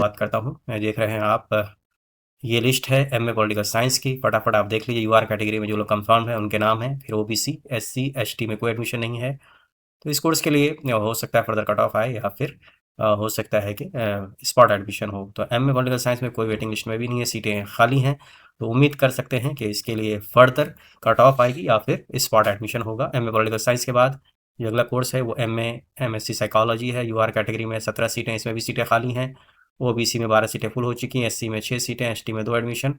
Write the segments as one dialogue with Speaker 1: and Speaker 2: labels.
Speaker 1: बात करता हूँ। मैं देख रहे हैं आप ये लिस्ट है एमए पॉलिटिकल साइंस की। फटाफट आप देख लीजिए, यूआर कैटेगरी में जो लोग कंफर्म है उनके नाम हैं। फिर ओबीसी, एससी, एसटी में कोई एडमिशन नहीं है, तो इस कोर्स के लिए हो सकता है फर्दर कट ऑफ आए, या फिर हो सकता है कि स्पॉट एडमिशन हो। तो एमए पॉलिटिकल साइंस में कोई वेटिंग लिस्ट में भी नहीं है, सीटें खाली हैं। तो उम्मीद कर सकते हैं कि इसके लिए फर्दर कट ऑफ आएगी या फिर स्पॉट एडमिशन होगा। एमए पॉलिटिकल साइंस के बाद जो अगला कोर्स है वो एमएससी साइकोलॉजी है। यूआर कैटेगरी में 17 सीटें, इसमें भी सीटें खाली हैं। ओबीसी में 12 सीटें फुल हो चुकी हैं, एससी में 6 सीटें, एसटी में 2 एडमिशन,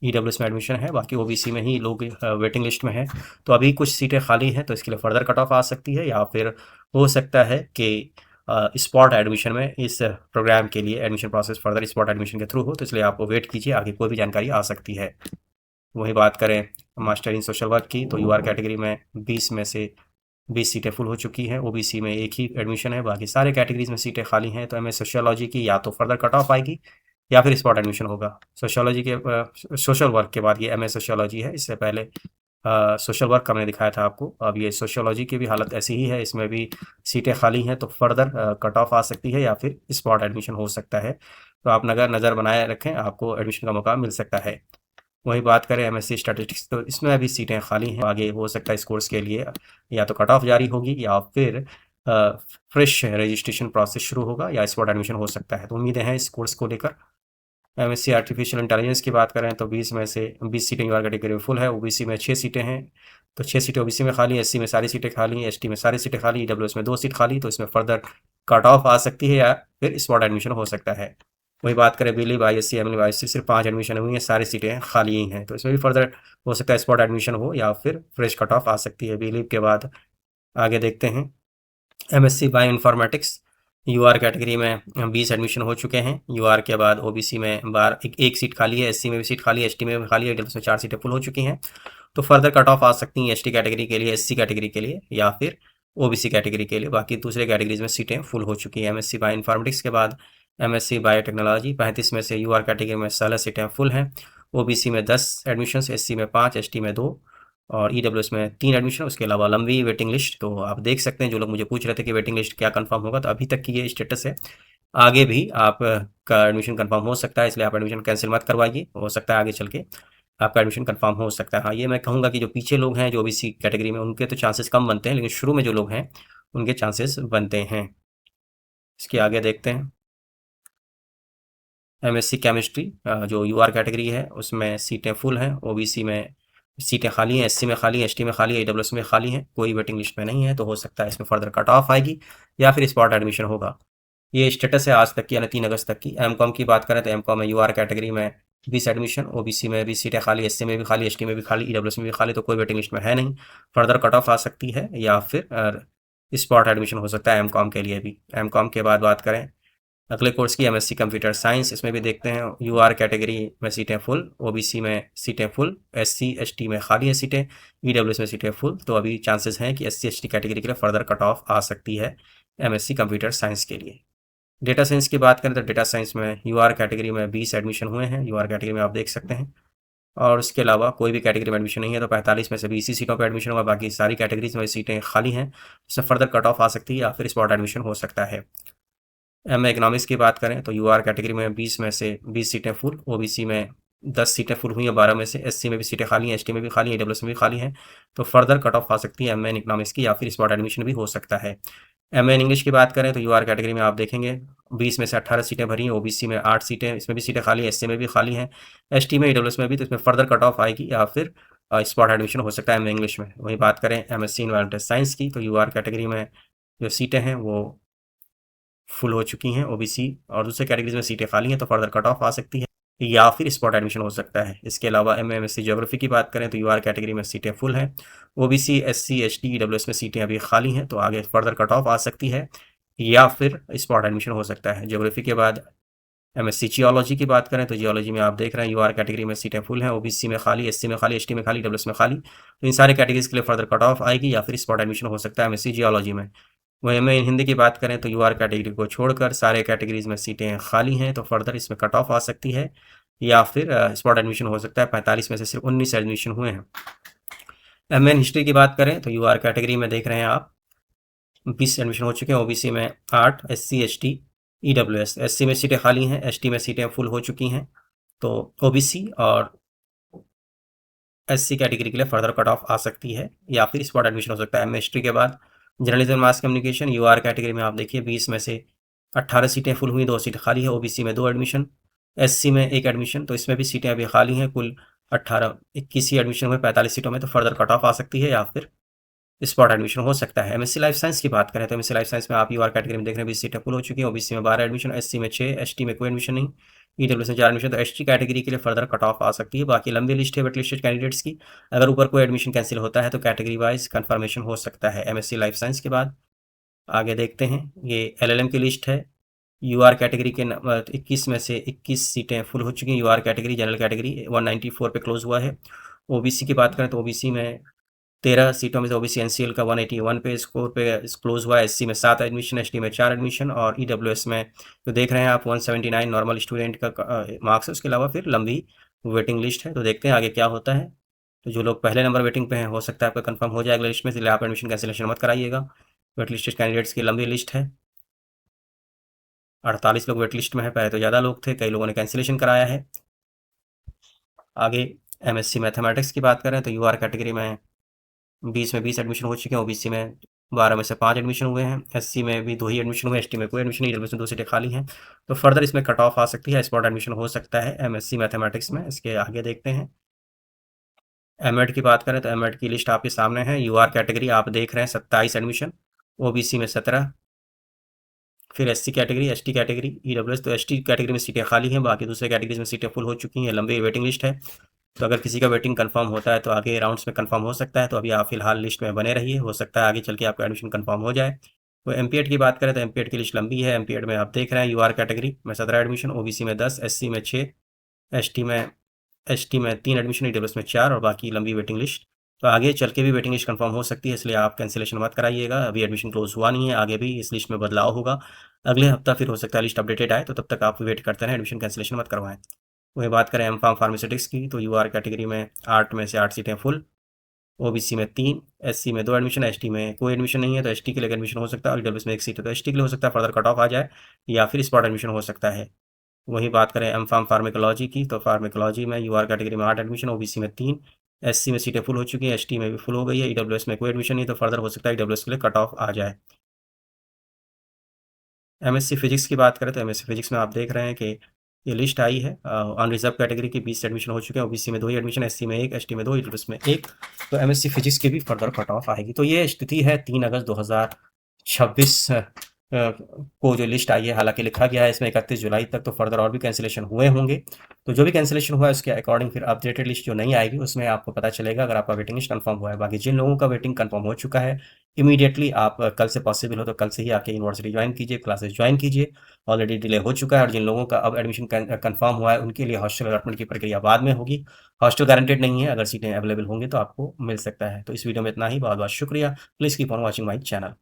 Speaker 1: ईडब्ल्यूएस में एडमिशन है, बाकी ओबीसी में ही लोग वेटिंग लिस्ट में हैं। तो अभी कुछ सीटें खाली हैं, तो इसके लिए फर्दर कट ऑफ आ सकती है, या फिर हो सकता है कि स्पॉट एडमिशन में इस प्रोग्राम के लिए admission process further spot admission के थ्रू हो। तो इसलिए आपको वेट कीजिए, आगे कोई भी जानकारी आ सकती है। वही बात करें मास्टर इन सोशल वर्क की, तो यूआर कैटेगरी में 20 में से 20 सीटें फुल हो चुकी हैं। ओबीसी में एक ही एडमिशन है, बाकी सारे कैटेगरीज में सीटें खाली हैं। तो एमए सोशियोलॉजी की या तो फर्दर कट ऑफ आएगी या फिर स्पॉट एडमिशन होगा। सोशियोलॉजी के सोशल वर्क के बाद ये एमए सोशियोलॉजी है। इससे पहले सोशल वर्क का मैंने दिखाया था आपको। अब ये सोशियोलॉजी की भी हालत ऐसी ही है, इसमें भी सीटें खाली हैं, तो फर्दर कट ऑफ आ सकती है या फिर स्पॉट एडमिशन हो सकता है। तो आप नज़र बनाए रखें, आपको एडमिशन का मौका मिल सकता है। वही बात करें एमएससी स्टैटिस्टिक्स, तो इसमें अभी सीटें खाली हैं। आगे हो सकता है इस कोर्स के लिए या तो कट ऑफ जारी होगी या फिर फ्रेश रजिस्ट्रेशन प्रोसेस शुरू होगा या स्पॉट एडमिशन हो सकता है। तो उम्मीदें हैं इस कोर्स को लेकर। एमएससी आर्टिफिशियल इंटेलिजेंस की बात करें तो 20 में से 20 सीटें यूआर कैटेगरी में फुल है। ओबीसी में 6 सीटें हैं, तो 6 सीटें ओबीसी में खाली, एससी में सारी सीटें खाली, एसटी में सारी सीटें खाली, ईडब्ल्यूएस में 2 सीट खाली। तो इसमें फर्दर कट ऑफ आ सकती है या फिर स्पॉट एडमिशन हो सकता है। वही बात करें बिलीव आईएससी, एमएलए आईएससी, सिर्फ 5 एडमिशन हुई हैं, सारी सीटें खाली ही हैं। तो इसमें भी फर्दर हो सकता है स्पॉट एडमिशन हो या फिर फ्रेश कट ऑफ आ सकती है। बिलीव के बाद आगे देखते हैं MSc bioinformatics. UR category में 20 एडमिशन हो चुके हैं। यूआर के बाद ओबीसी में एक सीट खाली है, एससी में भी सीट खाली है, एसटी में भी खाली है, ईडब्ल्यूएस में 4 सीटें फुल हो चुकी हैं। तो फर्दर कट ऑफ आ सकती हैं एसटी कैटेगरी के लिए, एससी कैटेगरी के लिए, या फिर ओबीसी कैटेगरी के लिए। बाकी दूसरे कैटेगरीज में सीटें फुल हो चुकी हैं। एमएससी बायो इन्फॉर्मेटिक्स के बाद एमएससी बायोटेक्नोलॉजी, 35 में से यूआर कैटेगरी में 16 सीटें फुल हैं। ओबीसी में 10 एडमिशन, एससी में 5, एसटी में 2 और ईडब्ल्यूएस में 3 एडमिशन। उसके अलावा लंबी वेटिंग लिस्ट। तो आप देख सकते हैं, जो लोग मुझे पूछ रहे थे कि वेटिंग लिस्ट क्या कंफर्म होगा, तो अभी तक की ये स्टेटस है। आगे भी आप का एडमिशन कंफर्म हो सकता है, इसलिए आप एडमिशन कैंसिल मत करवाइए। हो सकता है आगे चल के आपका एडमिशन कंफर्म हो सकता है। हाँ, ये मैं कहूँगा कि जो पीछे लोग हैं जो ओबीसी कैटेगरी में, उनके तो चांसेस कम बनते हैं, लेकिन शुरू में जो लोग हैं उनके चांसेस बनते हैं। इसके आगे देखते हैं एमएससी केमिस्ट्री, जो यूआर कैटेगरी है उसमें सीटें फुल हैं। ओबीसी में सीटें खाली हैं, एससी में खाली है, एसटी में खाली है, ईडब्ल्यूएस में खाली हैं, कोई वेटिंग लिस्ट में नहीं है। तो हो सकता है इसमें फर्दर कट ऑफ आएगी या फिर स्पॉट एडमिशन होगा। ये स्टेटस है आज तक की, यानी 3 अगस्त तक की। एमकॉम की बात करें तो एमकॉम में यूआर कैटेगरी में 20 एडमिशन, ओबीसी में भी सीटें खाली, एससी में भी खाली, एसटी में भी खाली, ईडब्ल्यूएस में भी खाली, तो कोई वेटिंग लिस्ट में है नहीं। फर्दर कट ऑफ आ सकती है या फिर स्पॉट एडमिशन हो सकता है एमकॉम के लिए भी। एमकॉम के बाद बात करें अगले कोर्स की, एमएससी कंप्यूटर साइंस, इसमें भी देखते हैं यूआर कैटेगरी में सीटें फुल, ओबीसी में सीटें फुल, एससी एसटी में खाली है सीटें, ईडब्ल्यूएस में सीटें फुल। तो अभी चांसेस हैं कि एससी एसटी कैटेगरी के लिए फर्दर कट ऑफ आ सकती है एमएससी कंप्यूटर साइंस के लिए। डेटा साइंस की बात करें तो डेटा साइंस में यूआर कैटेगरी में 20 एडमिशन हुए हैं, यूआर कैटेगरी में आप देख सकते हैं। और उसके अलावा कोई भी कैटेगरी में एडमिशन नहीं है, तो 45 में से 20 ही सीटों पर एडमिशन होगा, बाकी सारी कैटेगरीज में सीटें खाली हैं। इसमें फर्दर कट ऑफ आ सकती है या फिर स्पॉट एडमिशन हो सकता है। एम इकोनॉमिक्स की बात करें तो यूआर कैटेगरी में 20 में से 20 सीटें फुल, ओबीसी में 10 सीटें फुल हुई हैं, 12 में से, एससी में भी सीटें खाली हैं, एसटी में भी खाली हैं, ईडब्ल्यूएस में भी खाली हैं। तो फर्दर कट ऑफ आ सकती है एम इन इकोनॉमिक्स की, या फिर स्पॉट एडमिशन भी हो सकता है। एम इन इंग्लिश की बात करें तो यूआर कैटेगरी में आप देखेंगे 20 में से 18 सीटें भरी हैं, ओबीसी में 8 सीटें, इसमें भी सीटें खाली हैं, एससी में भी खाली हैं, एसटी में, ईडब्ल्यूएस में भी। तो इसमें फर्दर कट ऑफ आएगी या फिर स्पॉट एडमिशन हो सकता है एम इंग्लिश में। वही बात करें एमएससी इन्वायरमेंटल साइंस की, तो यूआर कैटेगरी में जो सीटें हैं वो फुल हो चुकी हैं, ओबीसी और दूसरे कैटेगरीज में सीटें खाली हैं, तो फर्दर कट ऑफ आ सकती है या फिर स्पॉट एडमिशन हो सकता है। इसके अलावा एमएससी ज्योग्राफी की बात करें तो यूआर कैटेगरी में सीटें फुल हैं, ओबीसी एससी एसटी ईडब्ल्यूएस में सीटें अभी खाली हैं, तो आगे फर्दर कट ऑफ आ सकती है या फिर स्पॉट एडमिशन हो सकता है। ज्योग्राफी के बाद एमएससी जियोलॉजी की बात करें तो जियोलॉजी में आप देख रहे हैं यूआर कैटेगरी में सीटें फुल हैं, ओबीसी में खाली, एससी में खाली, एसटी में खाली, ईडब्ल्यूएस में खाली। तो इन सारे कैटेगरीज के लिए फर्दर कट ऑफ आएगी या फिर स्पॉट एडमिशन हो सकता है एमएससी जियोलॉजी में। वहीं में हिंदी की बात करें तो यूआर कैटेगरी को छोड़कर सारे कैटेगरीज में सीटें खाली हैं, तो फर्दर इसमें कट ऑफ आ सकती है या फिर स्पॉट एडमिशन हो सकता है। 45 में से सिर्फ 19 एडमिशन हुए हैं। एमएन हिस्ट्री की बात करें तो यूआर कैटेगरी में देख रहे हैं आप 20 एडमिशन हो चुके हैं, ओबीसी में 8, एससी एसटी, EWS, SC में सीटें खाली हैं, ST में सीटें फुल हो चुकी हैं। तो OBC और SC कैटेगरी के लिए फर्दर कट ऑफ आ सकती है या फिर स्पॉट एडमिशन हो सकता है। एमए हिस्ट्री के बाद journalism mass communication UR category में आप देखिए 20 में से 18 सीटें फुल हुई, 2 सीट खाली है। OBC में 2 एडमिशन, SC में 1 एडमिशन, तो इसमें भी सीटें अभी खाली हैं। कुल 21 ही एडमिशन हुए 45 सीटों में, तो फर्दर कट ऑफ आ सकती है या फिर स्पॉट एडमिशन हो सकता है। एमएससी लाइफ साइंस की बात करें तो एमएससी लाइफ साइंस में आप यूआर कैटेगरी में देख रहे हैं 20 सीटें फुल हो चुकी हैं। OBC में 12 एडमिशन, SC में 6, ST में कोई एडमिशन नहीं, EWS में 4 एडमिशन। तो ST कैटेगरी के लिए फर्दर कट ऑफ आ सकती है। बाकी लंबी लिस्ट है वेट लिस्टेड कैंडिडेट्स की। अगर ऊपर कोई एडमिशन कैंसिल होता है तो कैटेगरी वाइज कन्फर्मेशन हो सकता है। एमएससी लाइफ साइंस के बाद आगे देखते हैं, ये LLM की लिस्ट है। यूआर कैटेगरी के 21 में से 21 सीटें फुल हो चुकी हैं। यूआर कैटेगरी जनरल कैटेगरी 194 पे क्लोज हुआ है। OBC की बात करें तो OBC में 13 सीटों में से OBC NCL का 181 पे स्कोर पे क्लोज हुआ है। SC में 7 एडमिशन, ST में 4 एडमिशन और EWS में जो देख रहे हैं आप 179 नॉर्मल स्टूडेंट का मार्क्स है। उसके अलावा फिर लंबी वेटिंग लिस्ट है। तो देखते हैं आगे क्या होता है। तो जो लोग पहले नंबर वेटिंग पे हैं हो सकता है आपका कंफर्म हो जाए अगले लिस्ट में, इसलिए आप एडमिशन कैंसिलेशन मत कराइएगा। वेट लिस्टेड कैंडिडेट्स की लंबी लिस्ट है, 48 लोग वेट लिस्ट में है। पहले तो ज़्यादा लोग थे, कई लोगों ने कैंसिलेशन कराया है। आगे MSc मैथमेटिक्स की बात करें तो UR कैटेगरी में 20 में 20 एडमिशन हो चुके हैं। OBC में 12 में से 5 एडमिशन हुए हैं। SC में भी 2 ही एडमिशन हुए हैं। ST में कोई एडमिशन नहीं, EWS में 2 सीटें खाली हैं। तो फर्दर इसमें कट ऑफ आ सकती है, स्पॉट एडमिशन हो सकता है MSc मैथमेटिक्स में। इसके आगे देखते हैं, एमएड की बात करें तो एमएड की लिस्ट आपके सामने है। UR कैटेगरी आप देख रहे हैं 27 एडमिशन, OBC में 17, फिर SC category, ST category, EWS। तो ST कैटेगरी में सीटें खाली हैं, बाकी दूसरे कैटेगरीज में सीटें फुल हो चुकी हैं। लंबी वेटिंग लिस्ट है। तो अगर किसी का वेटिंग कंफर्म होता है तो आगे राउंड्स में कंफर्म हो सकता है। तो अभी आप फिलहाल लिस्ट में बने रहिए, हो सकता है आगे चल के आपका एडमिशन कंफर्म हो जाए। तो MPED की बात करें तो MPED की लिस्ट लंबी है। MPED में आप देख रहे हैं UR कैटेगरी में 17 एडमिशन, OBC में 10, SC में 6, ST में 3 एडमिशन, EWS में 4 और बाकी लंबी वेटिंग लिस्ट। तो आगे चल के भी वेटिंग लिस्ट कंफर्म हो सकती है, इसलिए आप कैंसिलेशन मत कराइएगा। अभी एडमिशन क्लोज हुआ नहीं है, आगे भी इस लिस्ट में बदलाव होगा। अगले हफ्ता फिर हो सकता है लिस्ट अपडेटेड आए, तो तब तक आप वेट करते रहें, एडमिशन कैंसिलेशन मत करवाएं। वही बात करें M.Pharm फार्मास्यूटिक्स की तो UR कैटेगरी में 8 में से 8 सीटें फुल, OBC में 3, SC में 2 एडमिशन, ST में कोई एडमिशन नहीं है। तो ST के लिए एडमिशन हो सकता है, और EWS में 1 सीट है। तो ST के लिए हो सकता है फर्दर कट ऑफ आ जाए या फिर स्पॉट एडमिशन हो सकता है। वहीं बात करें M.Pharm फार्मेकोलॉजी की तो फार्मेकोलॉजी में UR कैटेगरी में 8 एडमिशन, OBC में 3, SC में सीटें फुल हो चुकी हैं, ST में भी फुल हो गई है, EWS में कोई एडमिशन नहीं। तो फर्दर हो सकता है EWS के लिए कट ऑफ आ जाए। MSc फिजिक्स की बात करें तो MSc फिजिक्स में आप देख रहे हैं कि ये लिस्ट आई है। अनरिजर्व कैटेगरी की 20 एडमिशन हो चुके हैं, OBC में 2 ही एडमिशन, SC में 1, ST में 2, EWS में 1। तो MSc फिजिक्स की भी फर्दर कट ऑफ आएगी। तो ये स्थिति है 3 अगस्त 2026 को जो लिस्ट आई है। हालांकि लिखा गया है इसमें 31 जुलाई तक, तो फर्दर और भी कैंसिलेशन हुए होंगे। तो जो भी कैंसिलेशन हुआ है उसके अकॉर्डिंग फिर अपडेटेड लिस्ट जो नहीं आएगी उसमें आपको पता चलेगा अगर आपका वेटिंग लिस्ट कंफर्म हुआ है। बाकी जिन लोगों का वेटिंग कंफर्म हो चुका है, इमीडिएटली आप कल से पॉसिबल हो तो कल से ही आके यूनिवर्सिटी ज्वाइन कीजिए, क्लासेस ज्वाइन कीजिए। ऑलरेडी डिले हो चुका है, और जिन लोगों का अब एडमिशन कंफर्म हुआ है उनके लिए हॉस्टल अलॉटमेंट की प्रक्रिया बाद में होगी। हॉस्टल गारंटेड नहीं है, अगर सीटें अवेलेबल होंगी तो आपको मिल सकता है। तो इस वीडियो में इतना ही, बहुत बहुत शुक्रिया। Please keep on watching my channel.